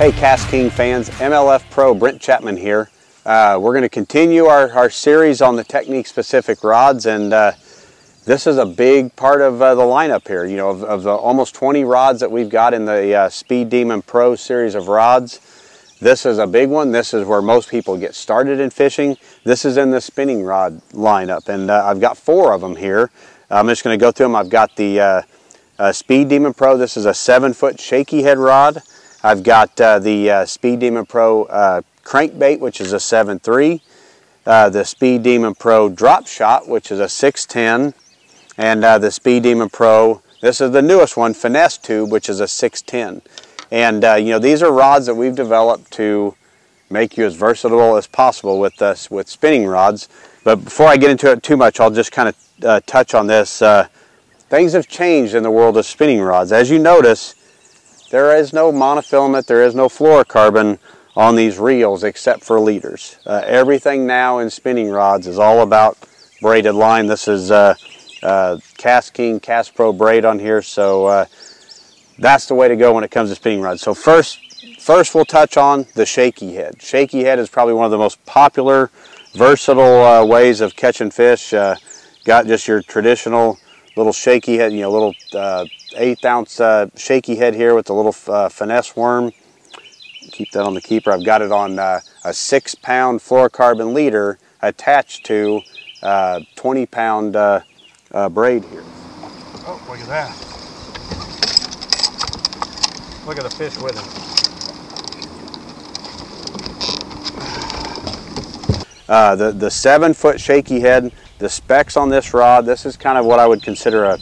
Hey KastKing fans, MLF Pro Brent Chapman here. We're going to continue our series on the technique specific rods, and this is a big part of the lineup here. You know, of the almost 20 rods that we've got in the Speed Demon Pro series of rods, this is a big one. This is where most people get started in fishing. This is in the spinning rod lineup, and I've got 4 of them here. I'm just going to go through them. I've got the Speed Demon Pro. This is a 7-foot shaky head rod. I've got the Speed Demon Pro crankbait, which is a 7.3, the Speed Demon Pro drop shot, which is a 6.10, and the Speed Demon Pro, this is the newest one, finesse tube, which is a 6.10. And you know, these are rods that we've developed to make you as versatile as possible with spinning rods. But before I get into it too much, I'll just kind of touch on this. Things have changed in the world of spinning rods. As you notice, there is no monofilament, there is no fluorocarbon on these reels except for leaders. Everything now in spinning rods is all about braided line. This is KastKing Cast Pro braid on here, so that's the way to go when it comes to spinning rods. So first we'll touch on the shaky head. Shaky head is probably one of the most popular, versatile ways of catching fish. Got just your traditional little shaky head, you know, little 1/8 ounce shaky head here with a little finesse worm. Keep that on the keeper. I've got it on a 6-pound fluorocarbon leader attached to 20-pound braid here. Oh, look at that. Look at the fish with him. The 7-foot shaky head, the specs on this rod, this is kind of what I would consider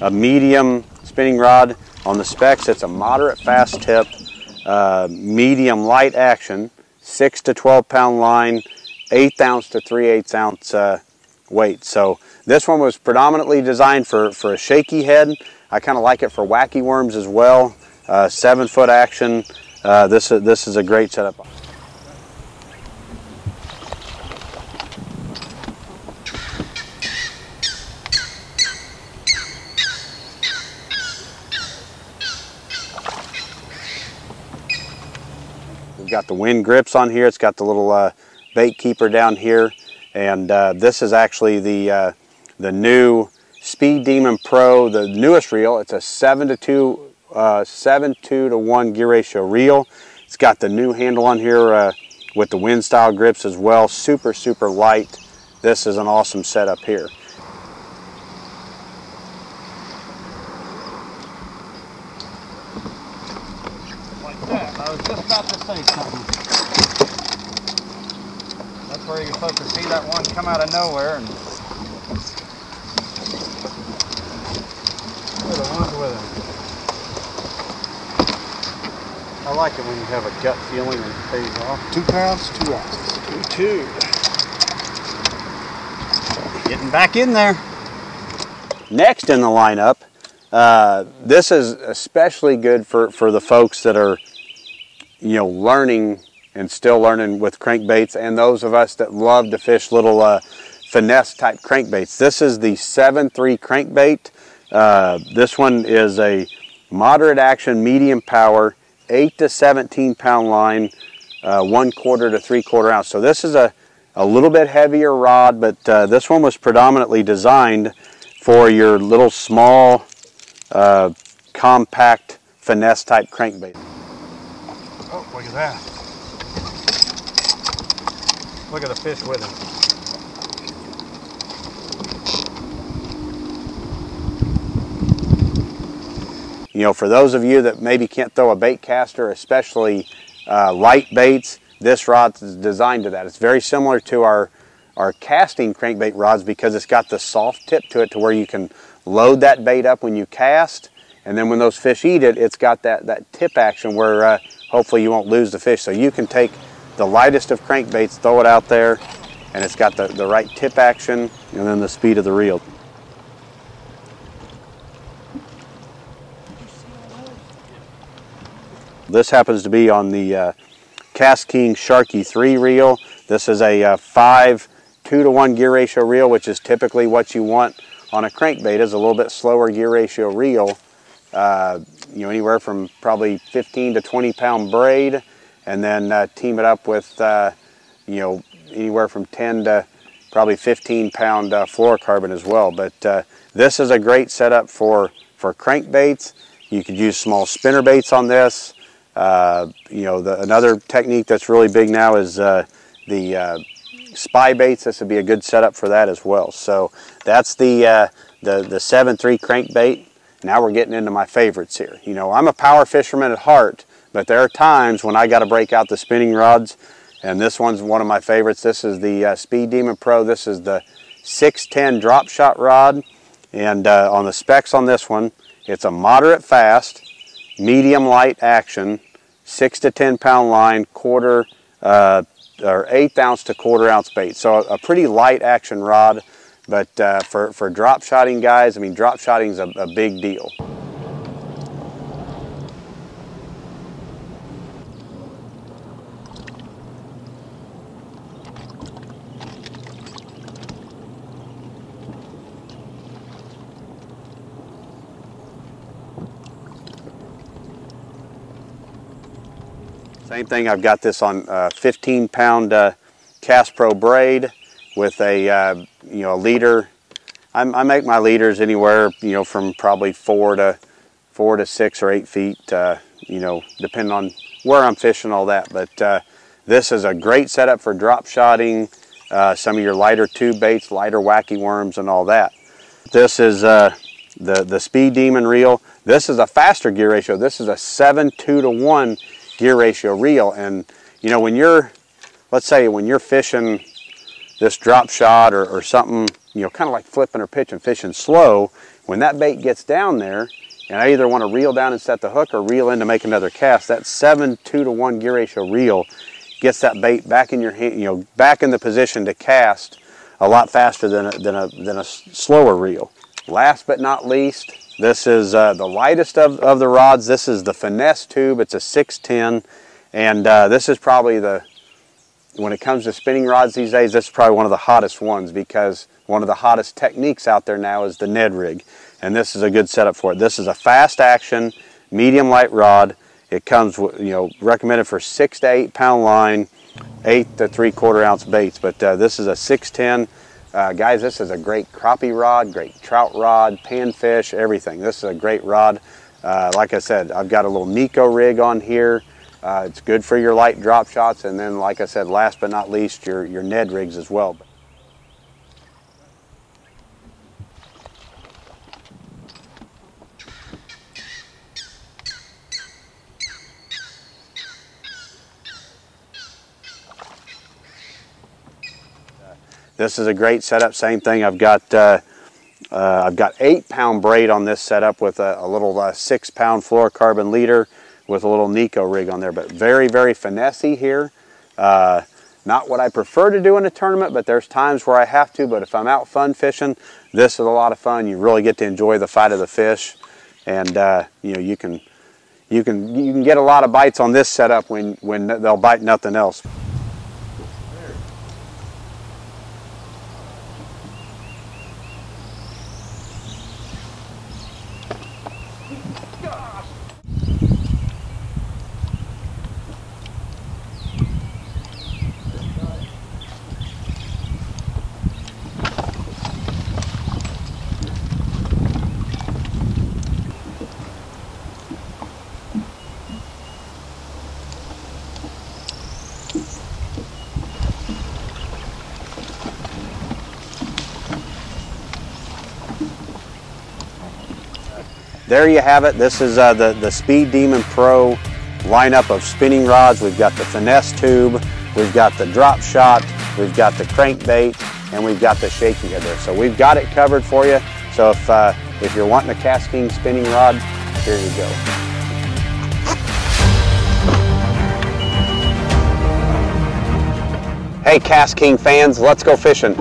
a medium spinning rod. On the specs, it's a moderate fast tip, medium light action, 6 to 12 pound line, 1/8 ounce to 3/8 ounce weight. So this one was predominantly designed for a shaky head. I kind of like it for wacky worms as well. 7-foot action. This is a great setup. We've got the wind grips on here. It's got the little bait keeper down here, and this is actually the new Speed Demon Pro, the newest reel. It's a 7:2 to 1 gear ratio reel. It's got the new handle on here with the wind style grips as well. Super light. This is an awesome setup here. I was just about to say something. That's where you're supposed to see that one come out of nowhere, and the ones with him. I like it when you have a gut feeling and it pays off. 2 pounds, 2 ounces. 2. Getting back in there. Next in the lineup, this is especially good for the folks that are, you know, learning and still learning with crankbaits, and those of us that love to fish little finesse type crankbaits. This is the 7.3 crankbait. This one is a moderate action, medium power, 8 to 17 pound line, 1/4 to 3/4 ounce. So this is a little bit heavier rod, but this one was predominantly designed for your little small, compact finesse type crankbait. Oh, look at that. Look at the fish with him. You know, for those of you that maybe can't throw a bait caster, especially light baits, this rod is designed to that. It's very similar to our casting crankbait rods because it's got the soft tip to it to where you can load that bait up when you cast, and then when those fish eat it, it's got that tip action where hopefully you won't lose the fish. So you can take the lightest of crankbaits, throw it out there, and it's got the right tip action and then the speed of the reel. This happens to be on the KastKing Sharky 3 reel. This is a 5:2 to 1 gear ratio reel, which is typically what you want on a crankbait, is a little bit slower gear ratio reel. you know, anywhere from probably 15 to 20 pound braid, and then team it up with, you know, anywhere from 10 to probably 15 pound fluorocarbon as well. But this is a great setup for crankbaits. You could use small spinner baits on this. You know, another technique that's really big now is the spy baits. This would be a good setup for that as well. So that's the 7-3 crankbait. Now we're getting into my favorites here. You know, I'm a power fisherman at heart, but there are times when I got to break out the spinning rods, and this one's one of my favorites. This is the Speed Demon Pro. This is the 610 drop shot rod, and on the specs on this one, it's a moderate fast, medium light action, 6 to 10 pound line, quarter or 1/8 ounce to 1/4 ounce bait. So a pretty light action rod. But for drop shotting guys, I mean, drop shotting is a big deal. Same thing, I've got this on 15 pound Cast Pro braid with a you know, a leader. I make my leaders anywhere, you know, from probably 4 to 6 or 8 feet, you know, depending on where I'm fishing, all that. But this is a great setup for drop shotting, some of your lighter tube baits, lighter wacky worms, and all that. This is the Speed Demon reel. This is a faster gear ratio. This is a 7:2 to 1 gear ratio reel, and you know, when you're, let's say when you're fishing this drop shot or something, you know, kind of like flipping or pitching, fishing slow, when that bait gets down there, and I either want to reel down and set the hook or reel in to make another cast, that 7:2 to 1 gear ratio reel gets that bait back in your hand, you know, back in the position to cast a lot faster than a slower reel. Last but not least, this is the lightest of the rods. This is the Finesse tube. It's a 610, and this is probably when it comes to spinning rods these days, this is probably one of the hottest ones, because one of the hottest techniques out there now is the Ned rig, and this is a good setup for it. This is a fast action, medium light rod. It comes, you know, recommended for 6 to 8 pound line, 8 to 3/4 ounce baits. But this is a 610. Guys, this is a great crappie rod, great trout rod, panfish, everything. This is a great rod. Like I said, I've got a little Nico rig on here. It's good for your light drop shots, and then, like I said, last but not least, your Ned rigs as well. This is a great setup. Same thing. I've got 8 pound braid on this setup with a little 6 pound fluorocarbon leader with a little Nico rig on there, but very, very finessey here. Not what I prefer to do in a tournament, but there's times where I have to. But if I'm out fun fishing, this is a lot of fun. You really get to enjoy the fight of the fish, and you know, you can get a lot of bites on this setup when they'll bite nothing else. There you have it. This is the Speed Demon Pro lineup of spinning rods. We've got the Finesse tube, we've got the drop shot, we've got the crankbait, and we've got the shaky head there. So we've got it covered for you. So if you're wanting a KastKing spinning rod, here you go. Hey KastKing fans, let's go fishing.